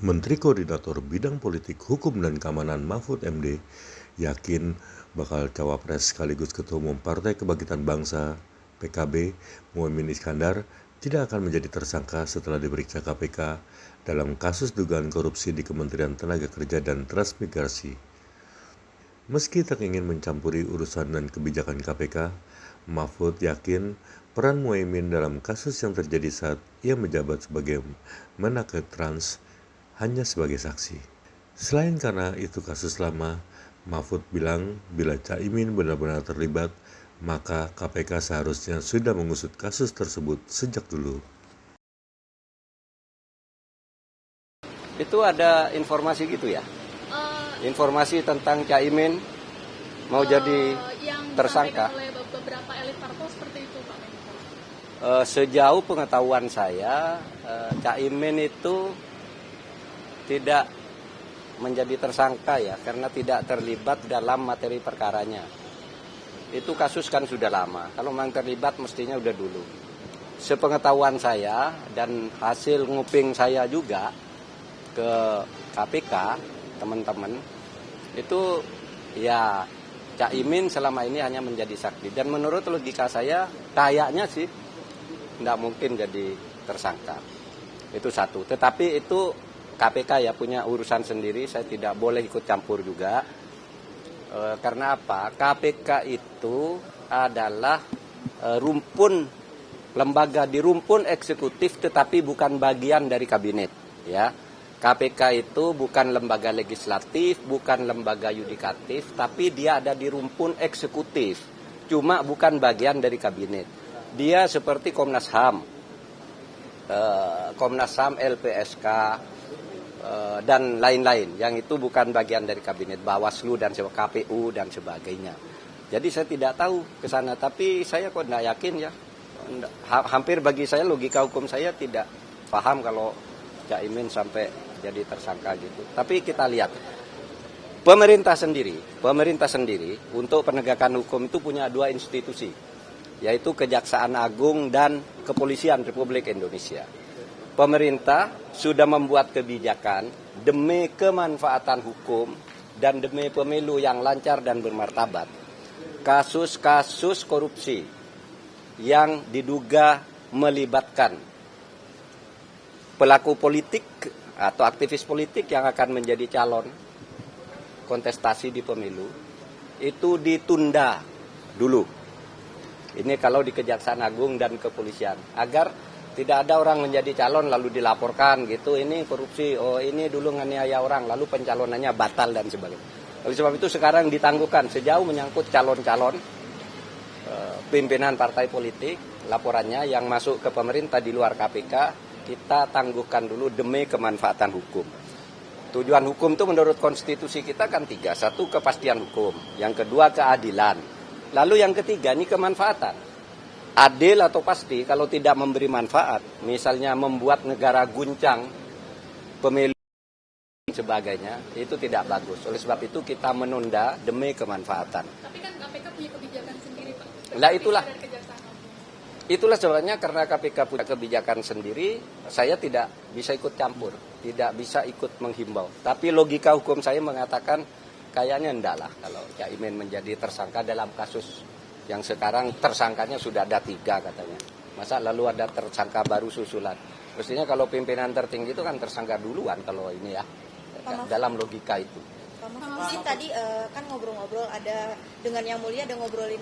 Menteri Koordinator Bidang Politik, Hukum dan Keamanan Mahfud MD yakin bakal cawapres sekaligus Ketua Umum Partai Kebangkitan Bangsa (PKB) Muhaimin Iskandar tidak akan menjadi tersangka setelah diperiksa KPK dalam kasus dugaan korupsi di Kementerian Tenaga Kerja dan Transmigrasi. Meski tak ingin mencampuri urusan dan kebijakan KPK, Mahfud yakin peran Muhaimin dalam kasus yang terjadi saat ia menjabat sebagai Menaker Trans hanya sebagai saksi. Selain karena itu kasus lama, Mahfud bilang bila Caimin benar-benar terlibat, maka KPK seharusnya sudah mengusut kasus tersebut sejak dulu. Itu ada informasi gitu ya? Informasi tentang Caimin mau jadi tersangka? Yang oleh beberapa elit parpol seperti itu, Pak Menko. Sejauh pengetahuan saya, Caimin itu tidak menjadi tersangka ya, karena tidak terlibat dalam materi perkaranya. Itu kasus kan sudah lama. Kalau memang terlibat mestinya udah dulu. Sepengetahuan saya dan hasil nguping saya juga ke KPK, teman-teman, itu ya Caimin selama ini hanya menjadi saksi. Dan menurut logika saya, kayaknya sih tidak mungkin jadi tersangka. Itu satu. Tetapi itu KPK ya punya urusan sendiri, saya tidak boleh ikut campur juga. Karena apa? KPK itu adalah lembaga di rumpun eksekutif tetapi bukan bagian dari kabinet, ya. KPK itu bukan lembaga legislatif, bukan lembaga yudikatif, tapi dia ada di rumpun eksekutif. Cuma bukan bagian dari kabinet. Dia seperti Komnas HAM, LPSK, dan lain-lain. Yang itu bukan bagian dari kabinet, Bawaslu dan KPU dan sebagainya. Jadi saya tidak tahu ke sana, tapi saya kok tidak yakin ya. Hampir bagi saya logika hukum saya tidak paham kalau Caimin sampai jadi tersangka gitu. Tapi kita lihat, pemerintah sendiri untuk penegakan hukum itu punya dua institusi, yaitu Kejaksaan Agung dan Kepolisian Republik Indonesia. Pemerintah sudah membuat kebijakan demi kemanfaatan hukum dan demi pemilu yang lancar dan bermartabat. Kasus-kasus korupsi yang diduga melibatkan pelaku politik atau aktivis politik yang akan menjadi calon kontestasi di pemilu itu ditunda dulu. Ini kalau di Kejaksaan Agung dan Kepolisian, agar tidak ada orang menjadi calon lalu dilaporkan gitu, ini korupsi, oh ini dulu nganiaya orang, lalu pencalonannya batal dan sebagainya. Oleh sebab itu sekarang ditangguhkan sejauh menyangkut calon-calon pimpinan partai politik, laporannya yang masuk ke pemerintah di luar KPK, kita tangguhkan dulu demi kemanfaatan hukum. Tujuan hukum itu menurut konstitusi kita kan tiga. Satu, kepastian hukum. Yang kedua, keadilan. Lalu yang ketiga, ini kemanfaatan. Adil atau pasti kalau tidak memberi manfaat, misalnya membuat negara guncang, pemilu dan sebagainya, itu tidak bagus. Oleh sebab itu kita menunda demi kemanfaatan. Tapi kan KPK punya kebijakan sendiri, Pak. Nah itulah sebabnya karena KPK punya kebijakan sendiri, saya tidak bisa ikut campur, tidak bisa ikut menghimbau. Tapi logika hukum saya mengatakan kayaknya enggak lah kalau Caimin menjadi tersangka dalam kasus yang sekarang tersangkanya sudah ada 3 katanya. Masa lalu ada tersangka baru susulan. Mestinya kalau pimpinan tertinggi itu kan tersangka duluan kalau ini ya, dalam logika itu. Pak Mahfud tadi kan ngobrol-ngobrol, ada dengan Yang Mulia ada ngobrolin